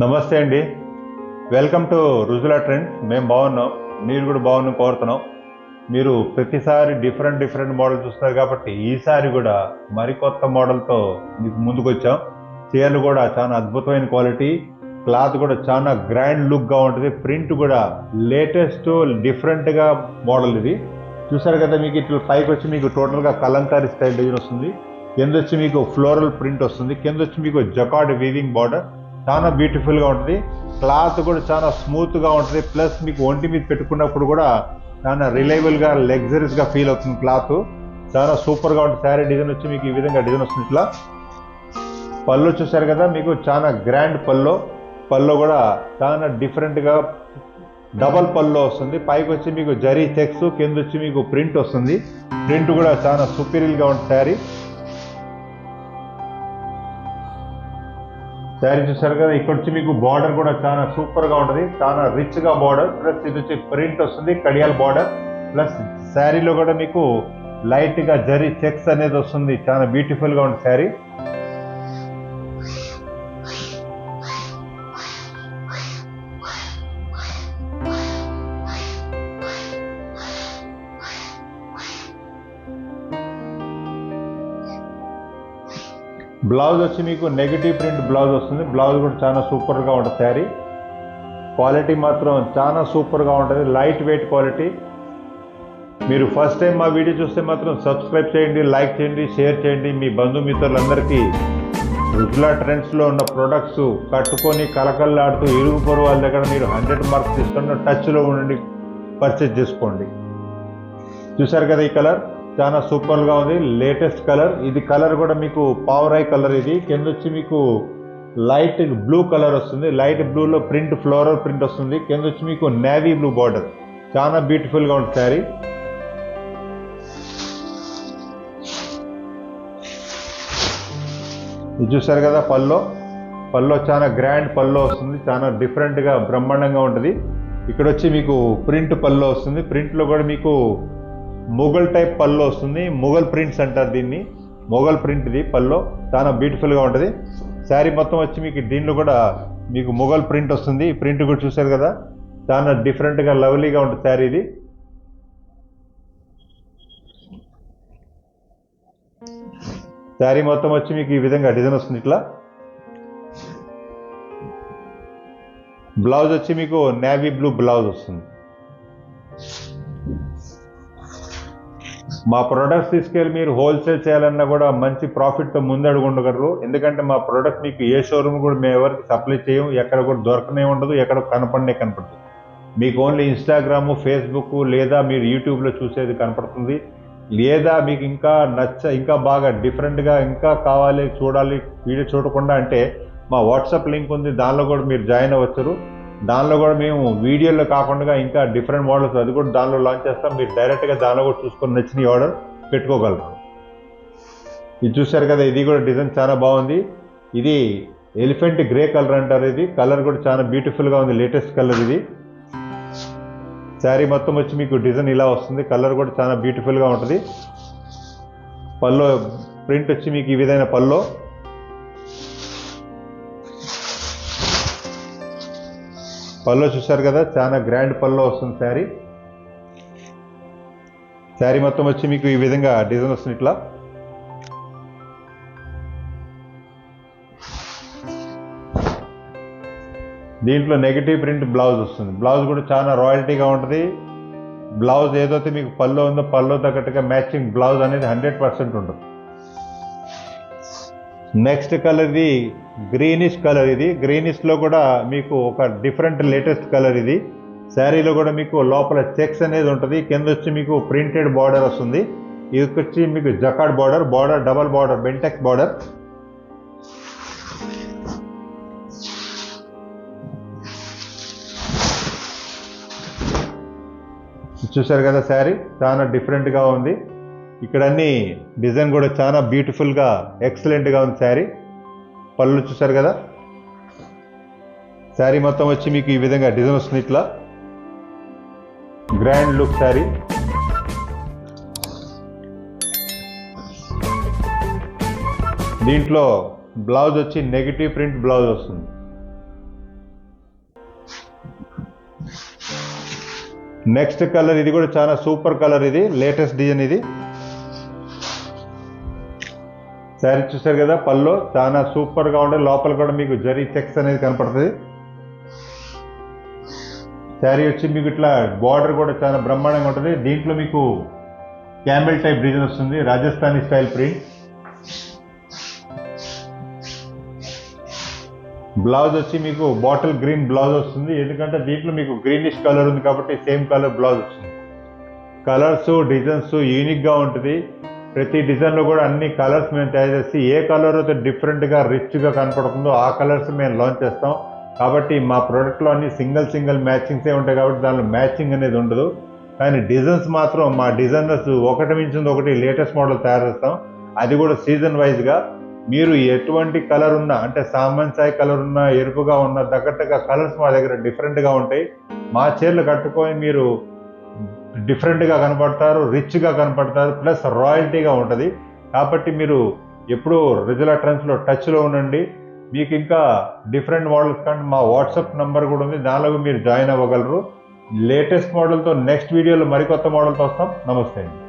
నమస్తే అండి. Welcome to Rujula Trends. మేము బాగున్నాం, మీరు కూడా బాగున్నాం కోరుతున్నాం. మీరు ప్రతిసారి డిఫరెంట్ మోడల్ చూస్తారు కాబట్టి ఈసారి కూడా మరికొత్త మోడల్తో మీకు ముందుకు వచ్చాం. చీరలు కూడా చాలా అద్భుతమైన క్వాలిటీ, క్లాత్ కూడా చాలా గ్రాండ్ లుక్గా ఉంటుంది. ప్రింట్ కూడా లేటెస్ట్ డిఫరెంట్గా మోడల్ ఇది చూసారు కదా. మీకు ఇట్లా పైకి వచ్చి మీకు టోటల్గా కలంకారీ స్టైల్ డిజైన్ వస్తుంది. కింద వచ్చి మీకు ఫ్లోరల్ ప్రింట్ వస్తుంది. కింద వచ్చి మీకు జకార్డ్ వీవింగ్ బార్డర్ చాలా బ్యూటిఫుల్గా ఉంటుంది. క్లాత్ కూడా చాలా స్మూత్గా ఉంటుంది. ప్లస్ మీకు ఒంటి మీద పెట్టుకున్నప్పుడు కూడా చాలా రిలయబుల్గా లగ్జరీస్గా ఫీల్ అవుతుంది. క్లాత్ చాలా సూపర్గా ఉంటుంది. శారీ డిజైన్ వచ్చి మీకు ఈ విధంగా డిజైన్ వస్తుంది. ఇట్లా పళ్ళు చూసారు కదా, మీకు చాలా గ్రాండ్ పళ్ళు కూడా చాలా డిఫరెంట్గా డబల్ పళ్ళు వస్తుంది. పైకి వచ్చి మీకు జరీ చెక్స్, కింద వచ్చి మీకు ప్రింట్ వస్తుంది. ప్రింట్ కూడా చాలా సుపీరియల్గా ఉంటుంది. శారీ చూసారు కదా, ఇక్కడ వచ్చి మీకు బార్డర్ కూడా చాలా సూపర్గా ఉంటుంది. చాలా రిచ్గా బార్డర్, ప్లస్ ఇది వచ్చి ప్రింట్ వస్తుంది, కడియాల్ బార్డర్. ప్లస్ శారీలో కూడా మీకు లైట్గా జరీ చెక్స్ అనేది వస్తుంది. చాలా బ్యూటిఫుల్గా ఉంటుంది శారీ. బ్లౌజ్ వచ్చి మీకు నెగిటివ్ ప్రింట్ బ్లౌజ్ వస్తుంది. బ్లౌజ్ కూడా చాలా సూపర్గా ఉంటుంది. శారీ క్వాలిటీ మాత్రం చాలా సూపర్గా ఉంటుంది. Light weight quality. మీరు ఫస్ట్ టైం మా వీడియో చూస్తే మాత్రం సబ్స్క్రైబ్ చేయండి, లైక్ చేయండి, షేర్ చేయండి. మీ బంధుమిత్రులందరికీ రుజులా ట్రెండ్స్లో ఉన్న ప్రొడక్ట్స్ కట్టుకొని కలకల్లాడుతూ ఇరుగు పొరుగు వాళ్ళ దగ్గర మీరు 100 మార్క్స్ తీసుకున్న టచ్లో ఉండి పర్చేజ్ చేసుకోండి. చూసారు కదా, ఈ కలర్ చాలా సూపర్గా ఉంది. లేటెస్ట్ కలర్ ఇది. కలర్ కూడా మీకు పావురాయి కలర్. ఇది కింద వచ్చి మీకు లైట్ బ్లూ కలర్ వస్తుంది. లైట్ బ్లూలో ప్రింట్ ఫ్లోరల్ ప్రింట్ వస్తుంది. కింద వచ్చి మీకు నేవీ బ్లూ బార్డర్. చాలా బ్యూటిఫుల్గా ఉంటుంది శారీ. ఇది చూసారు కదా, పల్లో చాలా గ్రాండ్ పల్లో వస్తుంది. చాలా డిఫరెంట్గా బ్రహ్మాండంగా ఉంటుంది. ఇక్కడ వచ్చి మీకు ప్రింట్ పల్లో వస్తుంది. ప్రింట్లో కూడా మీకు మొఘల్ టైప్ పల్లో వస్తుంది. మొఘల్ ప్రింట్స్ అంటారు దీన్ని. మొఘల్ ప్రింట్ ఇది పల్లో. చాలా బ్యూటిఫుల్గా ఉంటుంది. శారీ మొత్తం వచ్చి మీకు దీనిలో కూడా మీకు మొఘల్ ప్రింట్ వస్తుంది. ఈ ప్రింట్ కూడా చూసారు కదా, చాలా డిఫరెంట్గా లవ్లీగా ఉంటుంది శారీ ఇది. శారీ మొత్తం వచ్చి మీకు ఈ విధంగా డిజైన్ వస్తుంది. ఇట్లా బ్లౌజ్ వచ్చి మీకు నేవీ బ్లూ బ్లౌజ్ వస్తుంది. మా ప్రొడక్ట్స్ తీసుకెళ్ళి మీరు హోల్సేల్ చేయాలన్నా కూడా మంచి ప్రాఫిట్తో ముందడుగుండగలరు. ఎందుకంటే మా ప్రొడక్ట్ మీకు ఏ షోరూమ్ కూడా మేము ఎవరికి సప్లై చేయం. ఎక్కడ కూడా దొరకనే ఉండదు, ఎక్కడ కనపడుతుంది. మీకు ఓన్లీ ఇన్స్టాగ్రాము, ఫేస్బుక్ లేదా మీరు యూట్యూబ్లో చూసేది కనపడుతుంది. లేదా మీకు ఇంకా బాగా డిఫరెంట్గా ఇంకా కావాలి, చూడాలి, వీడియో చూడకుండా అంటే మా వాట్సాప్ లింక్ ఉంది, దానిలో కూడా మీరు జాయిన్ అవ్వచ్చు. దానిలో కూడా మేము వీడియోలో కాకుండా ఇంకా డిఫరెంట్ మోడల్స్ అది కూడా దానిలో లాంచ్ చేస్తాం. మీరు డైరెక్ట్గా దానిలో కూడా చూసుకొని నచ్చిన ఆర్డర్ పెట్టుకోగలరు. ఇది చూసారు కదా, ఇది కూడా డిజైన్ చాలా బాగుంది. ఇది ఎలిఫెంట్ గ్రే కలర్ అంటారు. ఇది కలర్ కూడా చాలా బ్యూటిఫుల్గా ఉంది. లేటెస్ట్ కలర్ ఇది. శారీ మొత్తం వచ్చి మీకు డిజైన్ ఇలా వస్తుంది. కలర్ కూడా చాలా బ్యూటిఫుల్గా ఉంటుంది. పల్లో ప్రింట్ వచ్చి మీకు ఈ విధమైన పల్లో. పల్లో చూసారు కదా, చాలా గ్రాండ్ పల్లో వస్తుంది శారీ. శారీ మొత్తం వచ్చి మీకు ఈ విధంగా డిజైన్ వస్తుంది. ఇట్లా దీంట్లో నెగిటివ్ ప్రింట్ బ్లౌజ్ వస్తుంది. బ్లౌజ్ కూడా చాలా రాయల్టీగా ఉంటుంది. బ్లౌజ్ ఏదైతే మీకు పల్లో ఉందో పల్లో తగ్గట్టుగా మ్యాచింగ్ బ్లౌజ్ అనేది 100% ఉంటుంది. నెక్స్ట్ కలర్ ఇది గ్రీనిష్ కలర్. ఇది గ్రీనిష్లో కూడా మీకు ఒక డిఫరెంట్ లేటెస్ట్ కలర్. ఇది శారీలో కూడా మీకు లోపల చెక్స్ అనేది ఉంటుంది. కింద వచ్చి మీకు ప్రింటెడ్ బార్డర్ వస్తుంది. ఇది వచ్చి మీకు jacquard border double border, Bentex border. చూసారు కదా, శారీ చాలా డిఫరెంట్గా ఉంది. ఇక్కడ అన్ని డిజైన్ కూడా చాలా బ్యూటిఫుల్గా ఎక్సలెంట్గా ఉంది శారీ. పళ్ళు చూసారు కదా, శారీ మొత్తం వచ్చి మీకు ఈ విధంగా డిజైన్ వస్తుంది. ఇట్లా గ్రాండ్ లుక్ శారీ. దీంట్లో బ్లౌజ్ వచ్చి నెగిటివ్ ప్రింట్ బ్లౌజ్ వస్తుంది. నెక్స్ట్ కలర్ ఇది కూడా చాలా సూపర్ కలర్, ఇది లేటెస్ట్ డిజైన్. ఇది శారీ చూసారు కదా, పళ్ళు చాలా సూపర్గా ఉంటుంది. లోపల కూడా మీకు జరీ చెక్స్ అనేది కనపడుతుంది. శారీ వచ్చి మీకు ఇట్లా బార్డర్ కూడా చాలా బ్రహ్మాండంగా ఉంటుంది. దీంట్లో మీకు క్యామెల్ టైప్ డిజైన్ వస్తుంది, రాజస్థానీ స్టైల్ ప్రింట్. బ్లౌజ్ వచ్చి మీకు బాటిల్ గ్రీన్ బ్లౌజ్ వస్తుంది, ఎందుకంటే దీంట్లో మీకు గ్రీనిష్ కలర్ ఉంది కాబట్టి సేమ్ కలర్ బ్లౌజ్ వస్తుంది. కలర్స్ డిజైన్స్ యూనిక్గా ఉంటుంది. ప్రతి డిజైన్లో కూడా అన్ని కలర్స్ మేము తయారు చేసి ఏ కలర్ అయితే డిఫరెంట్గా రిచ్గా కనపడుతుందో ఆ కలర్స్ మేము లాంచ్ చేస్తాం. కాబట్టి మా ప్రోడక్ట్లో అన్ని సింగిల్ మ్యాచింగ్సే ఉంటాయి కాబట్టి దానిలో మ్యాచింగ్ అనేది ఉండదు. కానీ డిజైన్స్ మాత్రం మా డిజైనర్స్ ఒకటి మించింది ఒకటి లేటెస్ట్ మోడల్ తయారు చేస్తాం. అది కూడా సీజన్ వైజ్గా. మీరు ఎటువంటి కలర్ ఉన్నా, అంటే సామాన్ ఛాయ్ కలర్ ఉన్నా, ఎరుపుగా ఉన్నా, తగ్గట్టుగా కలర్స్ మా దగ్గర డిఫరెంట్గా ఉంటాయి. మా చీరలు కట్టుకొని మీరు డిఫరెంట్గా కనపడతారు, రిచ్గా కనపడతారు, ప్లస్ రాయల్టీగా ఉంటుంది. కాబట్టి మీరు ఎప్పుడూ రుజులా ట్రెండ్స్లో టచ్లో ఉండండి. మీకు ఇంకా డిఫరెంట్ మోడల్స్ కానీ మా వాట్సాప్ నంబర్ కూడా ఉంది, దానిలో మీరు జాయిన్ అవ్వగలరు. లేటెస్ట్ మోడల్తో నెక్స్ట్ వీడియోలో మరికొత్త మోడల్తో వస్తాం. నమస్తే అండి.